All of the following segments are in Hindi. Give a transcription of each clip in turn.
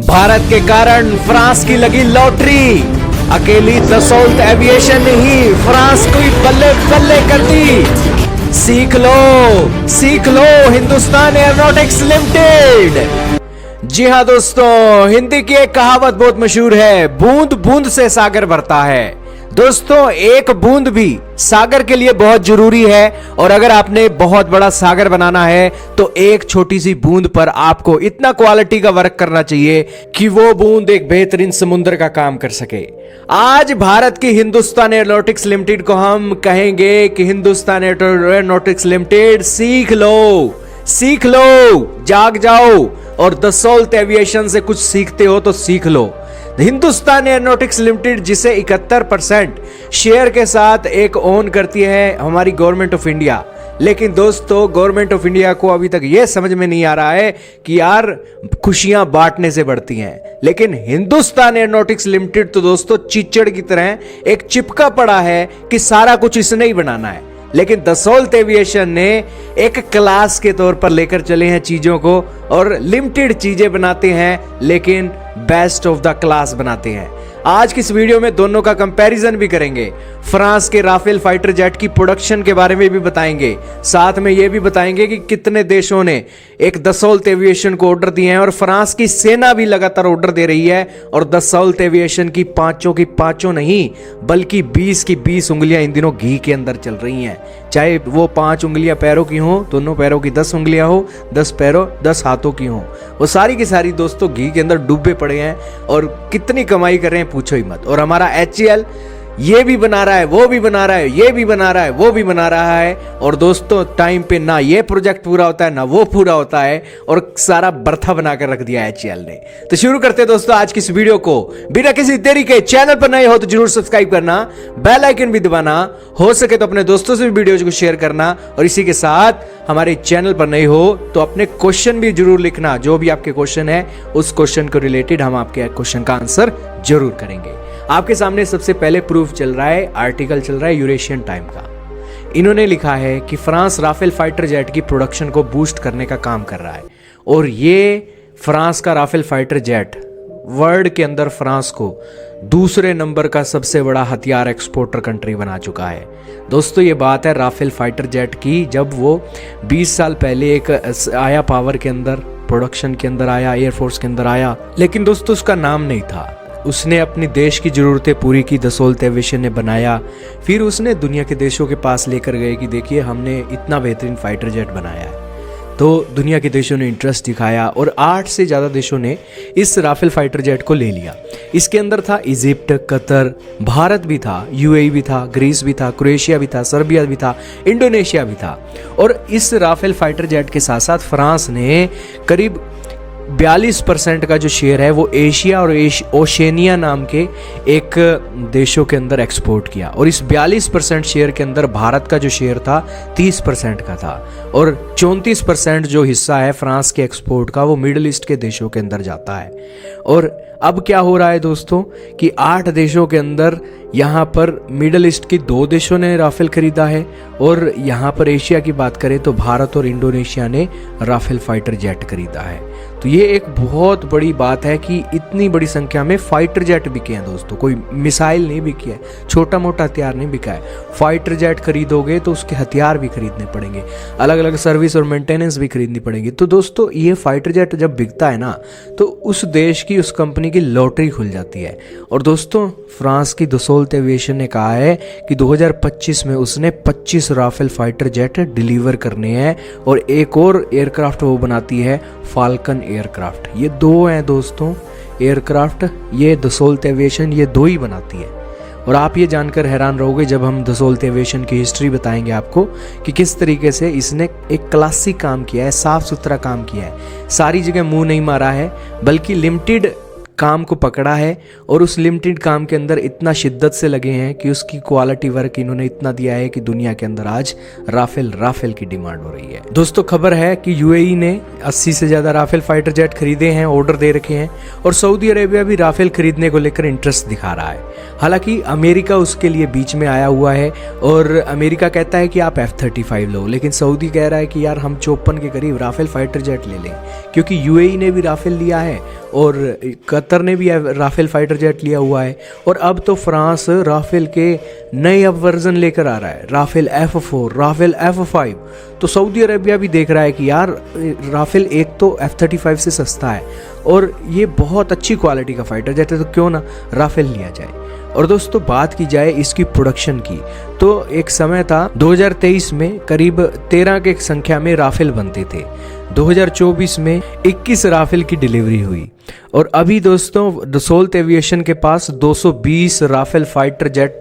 भारत के कारण फ्रांस की लगी लॉटरी। अकेली दसौल्त एविएशन ने ही फ्रांस को ही बल्ले बल्ले कर दी। सीख लो हिंदुस्तान एयरोनॉटिक्स लिमिटेड। जी हाँ दोस्तों, हिंदी की एक कहावत बहुत मशहूर है, बूंद बूंद से सागर भरता है। दोस्तों, एक बूंद भी सागर के लिए बहुत जरूरी है, और अगर आपने बहुत बड़ा सागर बनाना है तो एक छोटी सी बूंद पर आपको इतना क्वालिटी का वर्क करना चाहिए कि वो बूंद एक बेहतरीन समुद्र का काम कर सके। आज भारत की हिंदुस्तान एयरोनॉटिक्स लिमिटेड को हम कहेंगे कि हिंदुस्तान एयरोनॉटिक्स लिमिटेड सीख लो, जाग जाओ, और दसौल्त एविएशन से कुछ सीखते हो तो सीख लो। हिंदुस्तान एयरोनॉटिक्स लिमिटेड, जिसे 71% शेयर के साथ एक ओन करती है हमारी गवर्नमेंट ऑफ इंडिया। लेकिन दोस्तों, गवर्नमेंट ऑफ इंडिया को अभी तक यह समझ में नहीं आ रहा है कि यार खुशियां बांटने से बढ़ती हैं। लेकिन हिंदुस्तान एयरोनॉटिक्स लिमिटेड तो दोस्तों चीचड़ की तरह एक चिपका पड़ा है कि सारा कुछ इसने ही बनाना है। लेकिन दसौल्त एविएशन ने एक क्लास के तौर पर लेकर चले हैं चीजों को, और लिमिटेड चीजें बनाते हैं लेकिन बेस्ट ऑफ द क्लास बनाते हैं। आज की इस वीडियो में दोनों का कंपैरिजन भी करेंगे। फ्रांस के राफेल फाइटर जेट की प्रोडक्शन के बारे में भी बताएंगे, साथ में यह भी बताएंगे कि कितने देशों ने एक दसौल्त एविएशन को ऑर्डर दिए हैं, और फ्रांस की सेना भी लगातार ऑर्डर दे रही है। और दसौल्त एविएशन की पांचों नहीं बल्कि 20 की 20 उंगलियां इन दिनों घी के अंदर चल रही हैं। चाहे वो 5 उंगलियां पैरों की हो, दोनों पैरों की 10 उंगलियां हो, 10 पैरों 10 हाथों की हो, वो सारी की सारी दोस्तों घी के अंदर डूबे पड़े हैं और कितनी कमाई कर रहे हैं पूछो ही मत। और हमारा HAL ये भी बना रहा है, वो भी बना रहा है, ये भी बना रहा है, वो भी बना रहा है। और दोस्तों, टाइम पे ना ये प्रोजेक्ट पूरा होता है ना वो पूरा होता है, और सारा बर्था बनाकर रख दिया HAL ने। तो शुरू करते हैं दोस्तों आज की इस वीडियो को। बिना किसी देरी के चैनल पर नए हो तो जरूर सब्सक्राइब करना, बेल आइकन भी दबाना, हो सके तो अपने दोस्तों से भी वीडियो को शेयर करना, और इसी के साथ हमारे चैनल पर नए हो तो अपने क्वेश्चन भी जरूर लिखना। जो भी आपके क्वेश्चन है उस क्वेश्चन को रिलेटेड हम आपके क्वेश्चन का आंसर जरूर करेंगे। आपके सामने सबसे पहले प्रूफ चल रहा है, आर्टिकल चल रहा है यूरेशियन टाइम का। इन्होंने लिखा है कि फ्रांस राफेल फाइटर जेट की प्रोडक्शन को बूस्ट करने का काम कर रहा है, और ये फ्रांस का राफेल फाइटर जेट वर्ल्ड के अंदर फ्रांस को दूसरे नंबर का सबसे बड़ा हथियार एक्सपोर्टर कंट्री बना चुका है। दोस्तों, ये बात है राफेल फाइटर जेट की, जब वो 20 साल पहले एक आया पावर के अंदर, प्रोडक्शन के अंदर आया, एयरफोर्स के अंदर आया। लेकिन दोस्तों उसका नाम नहीं था। उसने अपनी देश की जरूरतें पूरी की, दसौल्त एविएशन ने बनाया, फिर उसने दुनिया के देशों के पास लेकर गए कि देखिए हमने इतना बेहतरीन फाइटर जेट बनाया है। तो दुनिया के देशों ने इंटरेस्ट दिखाया और 8 से ज़्यादा देशों ने इस राफेल फाइटर जेट को ले लिया। इसके अंदर था इजिप्ट, कतर, भारत भी था, UAE भी था, ग्रीस भी था, क्रोएशिया भी था, सर्बिया भी था, इंडोनेशिया भी था। और इस राफेल फाइटर जेट के साथ साथ फ्रांस ने करीब 42% का जो शेयर है वो एशिया और ओशेनिया नाम के एक देशों के अंदर एक्सपोर्ट किया। और इस 42% शेयर के अंदर भारत का जो शेयर था 30% का था, और 34% जो हिस्सा है फ्रांस के एक्सपोर्ट का वो मिडिल ईस्ट के देशों के अंदर जाता है। और अब क्या हो रहा है दोस्तों कि 8 देशों के अंदर यहाँ पर मिडिल ईस्ट की 2 देशों ने राफेल खरीदा है, और यहाँ पर एशिया की बात करें तो भारत और इंडोनेशिया ने राफेल फाइटर जेट खरीदा है। तो ये एक बहुत बड़ी बात है कि इतनी बड़ी संख्या में फाइटर जेट बिके हैं दोस्तों। कोई मिसाइल नहीं बिकी है, छोटा मोटा हथियार नहीं बिका है। फाइटर जेट खरीदोगे तो उसके हथियार भी खरीदने पड़ेंगे, अलग अलग सर्विस और मेंटेनेंस भी खरीदनी पड़ेगी। तो दोस्तों, ये फाइटर जेट जब बिकता है ना तो उस देश की, उस कंपनी की लॉटरी खुल जाती है। और दोस्तों, फ्रांस की दसौल्त एविएशन ने कहा है कि 2025 में उसने 25 राफेल फाइटर जेट डिलीवर करने हैं, और एक और एयरक्राफ्ट वो बनाती है फाल्कन एयरक्राफ्ट। ये 2 हैं दोस्तों एयरक्राफ्ट, ये दसौल्त एविएशन ये 2 ही बनाती है। और आप ये जानकर हैरान रहोगे जब हम दसौल्त एविएशन की हिस्ट्री बताएंगे आपको कि किस तरीके से इसने एक क्लासिक काम किया है, साफ सुथरा काम किया है, सारी जगह मुंह नहीं मारा है, बल्कि लिमिटेड काम को पकड़ा है और उस लिमिटेड काम के अंदर इतना शिद्दत से लगे हैं कि उसकी क्वालिटी वर्क इन्होंने इतना दिया है कि दुनिया के अंदर आज राफेल की डिमांड हो रही है। दोस्तों खबर है कि यूएई ने 80 से ज़्यादा राफेल फाइटर जेट खरीदे हैं, ऑर्डर दे रखे हैं और सऊदी अरेबिया भी राफेल खरीदने को लेकर इंटरेस्ट दिखा रहा है। हालांकि अमेरिका उसके लिए बीच में आया हुआ है और अमेरिका कहता है कि आप F-35 लो, लेकिन सऊदी कह रहा है कि यार हम 54 के करीब राफेल फाइटर जेट ले लें, क्योंकि यूएई ने भी राफेल लिया है और कतर ने भी राफेल फाइटर जेट लिया हुआ है और अब तो फ्रांस राफेल के नए अब वर्जन लेकर आ रहा है, राफेल F4, राफेल F5। तो सऊदी अरेबिया भी देख रहा है कि यार राफेल एक तो F-35 से सस्ता है और ये बहुत अच्छी क्वालिटी का फाइटर जेट है, तो क्यों ना राफेल लिया जाए। और दोस्तों बात की जाए इसकी प्रोडक्शन की, तो एक समय था 2023 में करीब 13 के संख्या में राफेल बनते थे, 2024 में 21 राफेल की डिलीवरी हुई और अभी दोस्तों दसोल्त एविएशन के पास 220 राफेल फाइटर जेट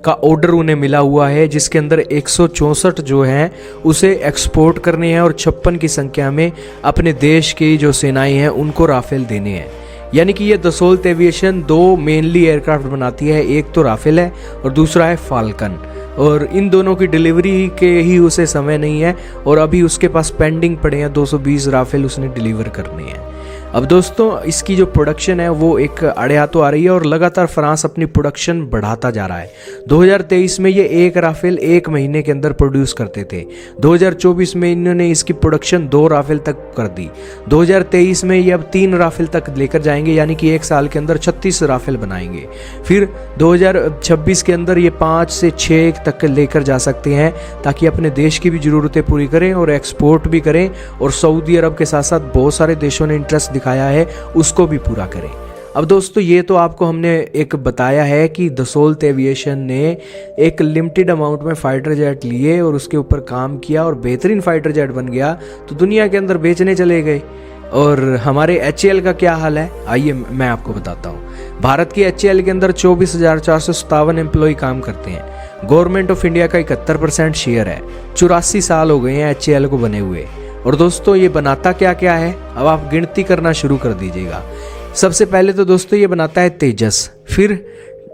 का ऑर्डर उन्हें मिला हुआ है, जिसके अंदर 164 जो हैं उसे एक्सपोर्ट करने हैं और 56 की संख्या में अपने देश की जो सेनाएं हैं उनको राफेल देने हैं। यानी कि ये दसोल्त एविएशन दो मेनली एयरक्राफ्ट बनाती है, एक तो राफेल है और दूसरा है फाल्कन, और इन दोनों की डिलीवरी के ही उसे समय नहीं है और अभी उसके पास पेंडिंग पड़े हैं 220 राफेल उसने डिलीवर करने हैं। अब दोस्तों इसकी जो प्रोडक्शन है वो एक आड़े हाथों आ रही है और लगातार फ्रांस अपनी प्रोडक्शन बढ़ाता जा रहा है। 2023 में ये एक राफेल एक महीने के अंदर प्रोड्यूस करते थे, 2024 में इन्होंने इसकी प्रोडक्शन 2 राफेल तक कर दी, 2023 में ये अब 3 राफेल तक लेकर जाएंगे, यानी कि एक साल के अंदर 36 राफेल बनाएंगे। फिर 2026 के अंदर ये 5 से 6 तक लेकर जा सकते हैं ताकि अपने देश की भी ज़रूरतें पूरी करें और एक्सपोर्ट भी करें, और सऊदी अरब के साथ साथ बहुत सारे देशों ने इंटरेस्ट दिखाया है उसको भी पूरा करें। अब दोस्तों ये तो आपको हमने एक बताया है कि दसोल्त एविएशन ने एक लिमिटेड अमाउंट में फाइटर जेट लिए और उसके ऊपर काम किया और बेहतरीन फाइटर जेट बन गया तो दुनिया के अंदर बेचने चले गए। और हमारे HAL का क्या हाल है आइए मैं आपको बताता हूँ। भारत की HAL के अंदर 24,457 एम्प्लॉय काम करते हैं, गवर्नमेंट ऑफ इंडिया का 71% शेयर है, 84 साल हो गए हैं HAL को बने हुए। और दोस्तों ये बनाता क्या क्या है, अब आप गिनती करना शुरू कर दीजिएगा। सबसे पहले तो दोस्तों ये बनाता है तेजस, फिर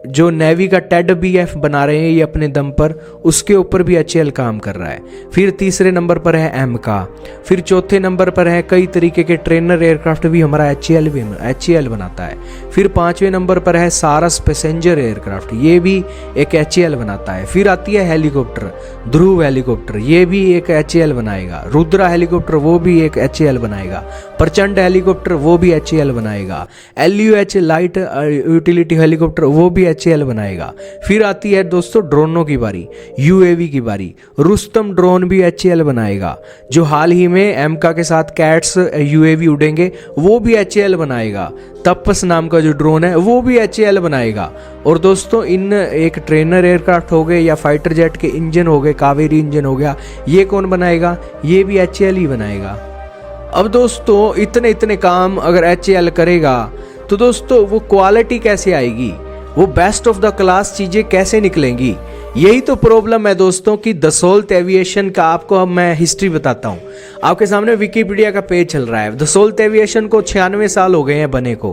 जो नेवी का टेड BF बना रहे हैं ये अपने दम पर, उसके ऊपर भी HAL काम कर रहा है। फिर तीसरे नंबर पर है AMCA, फिर चौथे नंबर पर है कई तरीके के ट्रेनर एयरक्राफ्ट भी हमारा HAL बनाता है। फिर 5वें नंबर पर है सारस पैसेंजर एयरक्राफ्ट, ये भी एक HAL बनाता है। फिर आती है हेलीकॉप्टर, ध्रुव हेलीकॉप्टर, ये भी एक HAL बनाएगा। रुद्रा हेलीकॉप्टर वो भी एक HAL बनाएगा। प्रचंड हेलीकॉप्टर वो भी HAL बनाएगा। LUH लाइट यूटिलिटी हेलीकॉप्टर वो भी HAL बनाएगा। फिर आती है दोस्तों ड्रोनों की बारी, UAV की बारी, रुस्तम ड्रोन भी HAL बनाएगा। जो हाल ही में एमका के साथ कैट्स UAV उड़ेंगे वो भी HAL बनाएगा। तपस नाम का जो ड्रोन है वो भी HAL बनाएगा। और दोस्तों इन एक ट्रेनर एयरक्राफ्ट हो गए या फाइटर जेट के इंजन हो गए, कावेरी इंजन हो गया, ये कौन बनाएगा, ये भी HAL ही बनाएगा। अब दोस्तों इतने काम अगर HAL करेगा तो दोस्तों वो क्वालिटी कैसे आएगी, वो बेस्ट ऑफ द क्लास चीजें कैसे निकलेंगी। यही तो प्रॉब्लम है दोस्तों कि दसोल्त एविएशन का आपको अब मैं हिस्ट्री बताता हूँ। आपके सामने विकिपीडिया का पेज चल रहा है। दसोल्त एविएशन को 96 साल हो गए हैं बने को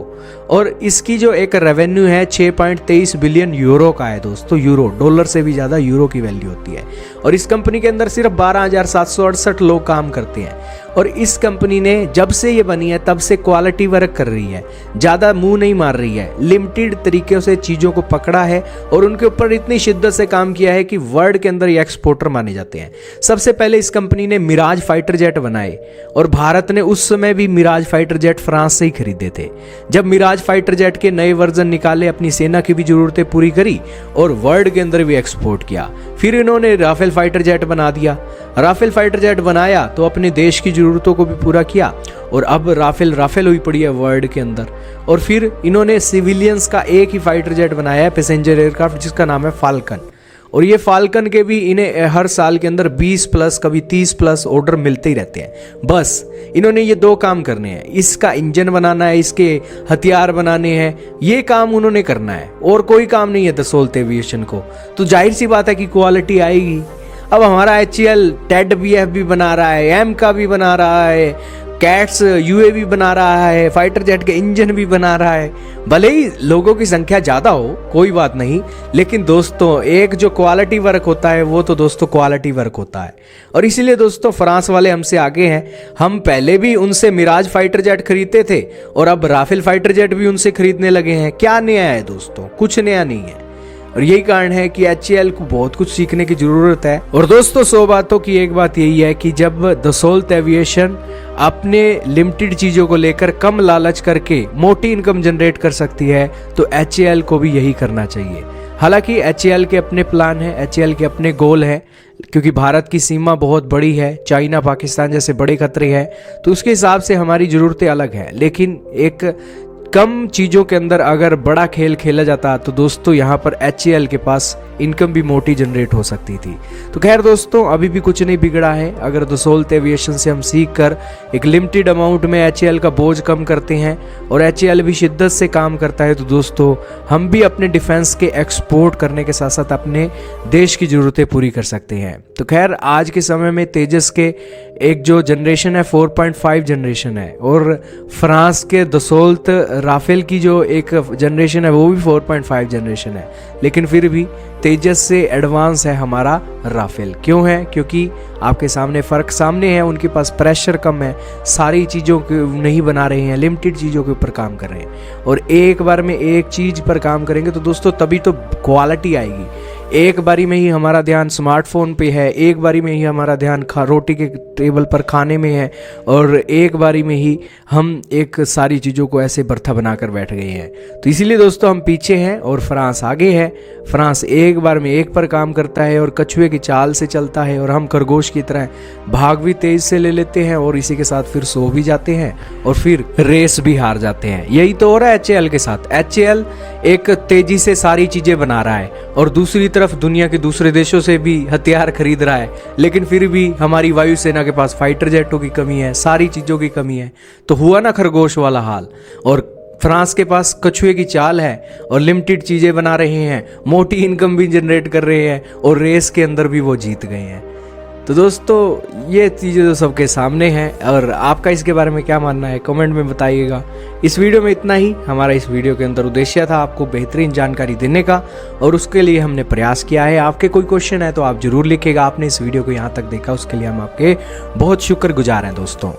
और इसकी जो एक रेवेन्यू है 6.23 बिलियन यूरो का है दोस्तों। यूरो, डॉलर से भी ज़्यादा यूरो की वैल्यू होती है। और इस कंपनी के अंदर सिर्फ 12,768 लोग काम करते हैं। और इस कंपनी ने जब से ये बनी है तब से क्वालिटी वर्क कर रही है, ज़्यादा मुंह नहीं मार रही है, लिमिटेड तरीके से चीज़ों को पकड़ा है और उनके ऊपर इतनी शिद्दत से काम किया है कि वर्ल्ड के अंदर ये एक्सपोर्टर माने जाते हैं। सबसे पहले इस कंपनी ने मिराज फाइटर जेट बनाए और भारत ने उस समय भी मिराज फाइटर जेट फ्रांस से ही खरीदे थे। जब मिराज फाइटर जेट के नए वर्जन निकाले, अपनी सेना की भी जरूरतें पूरी करी और वर्ल्ड के अंदर भी एक्सपोर्ट किया। फिर इन्होंने राफेल फाइटर जेट बना दिया। राफेल फाइटर जेट बनाया तो अपने देश की जरूरतों को भी पूरा किया और अब राफेल हुई पड़ी है वर्ल्ड के अंदर। और फिर इन्होंने सिविलियंस का एक ही फाइटर जेट बनाया है, पैसेंजर एयरक्राफ्ट, जिसका नाम है फाल्कन। और ये फाल्कन के भी इन्हें हर साल के अंदर 20+ कभी 30+ ऑर्डर मिलते ही रहते हैं। बस इन्होंने ये 2 काम करने हैं, इसका इंजन बनाना है, इसके हथियार बनाने हैं, ये काम उन्होंने करना है और कोई काम नहीं है दसोल्त एविएशन को। तो जाहिर सी बात है कि क्वालिटी आएगी। अब हमारा HAL टेड BF भी बना रहा है, एमका भी बना रहा है, कैट्स यूएवी बना रहा है, फाइटर जेट के इंजन भी बना रहा है। भले ही लोगों की संख्या ज्यादा हो, कोई बात नहीं, लेकिन दोस्तों एक जो क्वालिटी वर्क होता है वो तो दोस्तों क्वालिटी वर्क होता है। और इसीलिए दोस्तों फ्रांस वाले हमसे आगे हैं। हम पहले भी उनसे मिराज फाइटर जेट खरीदते थे और अब राफेल फाइटर जेट भी उनसे खरीदने लगे हैं। क्या नया है दोस्तों? कुछ नया नहीं है। और यही कारण है कि HAL को बहुत कुछ सीखने की जरूरत है। और दोस्तों 100 बातों की एक बात यही है कि जब दसोल्त एविएशन अपने लिमिटेड चीजों को लेकर कम लालच करके मोटी इनकम जनरेट कर सकती है तो HAL को भी यही करना चाहिए। हालांकि HAL के अपने प्लान है, HAL के अपने गोल है, क्योंकि भारत की सीमा बहुत बड़ी है, चाइना पाकिस्तान जैसे बड़े खतरे हैं, तो उसके हिसाब से हमारी ज़रूरतें अलग हैं। लेकिन एक कम चीज़ों के अंदर अगर बड़ा खेल खेला जाता तो दोस्तों यहाँ पर HAL के पास इनकम भी मोटी जनरेट हो सकती थी। तो खैर दोस्तों अभी भी कुछ नहीं बिगड़ा है। अगर दसोल्त एविएशन से हम सीख कर एक लिमिटेड अमाउंट में HAL का बोझ कम करते हैं और HAL भी शिद्दत से काम करता है तो दोस्तों हम भी अपने डिफेंस के एक्सपोर्ट करने के साथ साथ अपने देश की ज़रूरतें पूरी कर सकते हैं। तो खैर आज के समय में तेजस के एक जो जनरेशन है 4.5 जनरेशन है और फ्रांस के दसोल्त राफेल की जो एक जनरेशन है वो भी 4.5 जनरेशन है, लेकिन फिर भी तेजस से एडवांस है हमारा राफेल। क्यों है? क्योंकि आपके सामने फ़र्क सामने है, उनके पास प्रेशर कम है, सारी चीज़ों को नहीं बना रहे हैं, लिमिटेड चीज़ों के ऊपर काम कर रहे हैं। और एक बार में एक चीज़ पर काम करेंगे तो दोस्तों तभी तो क्वालिटी आएगी। एक बारी में ही हमारा ध्यान स्मार्टफोन पे है, एक बारी में ही हमारा ध्यान रोटी के टेबल पर खाने में है, और एक बारी में ही हम एक सारी चीज़ों को ऐसे बर्था बनाकर बैठ गए हैं। तो इसीलिए दोस्तों हम पीछे हैं और फ्रांस आगे है। फ्रांस एक बार में एक पर काम करता है और कछुए की चाल से चलता है, और हम खरगोश की तरह भाग भी तेज से ले लेते हैं और इसी के साथ फिर सो भी जाते हैं और फिर रेस भी हार जाते हैं। यही तो हो रहा है HAL के साथ। HAL एक तेजी से सारी चीज़ें बना रहा है और दूसरी तरफ दुनिया के दूसरे देशों से भी हथियार खरीद रहा है, लेकिन फिर भी हमारी वायुसेना के पास फाइटर जेटों की कमी है, सारी चीज़ों की कमी है। तो हुआ ना खरगोश वाला हाल। और फ्रांस के पास कछुए की चाल है और लिमिटेड चीज़ें बना रहे हैं, मोटी इनकम भी जनरेट कर रहे हैं और रेस के अंदर भी वो जीत गए हैं। तो दोस्तों ये चीज़ें तो सबके सामने हैं और आपका इसके बारे में क्या मानना है कमेंट में बताइएगा। इस वीडियो में इतना ही। हमारा इस वीडियो के अंदर उद्देश्य था आपको बेहतरीन जानकारी देने का और उसके लिए हमने प्रयास किया है। आपके कोई क्वेश्चन है तो आप जरूर लिखिएगा। आपने इस वीडियो को यहाँ तक देखा उसके लिए हम आपके बहुत शुक्रगुजार हैं दोस्तों।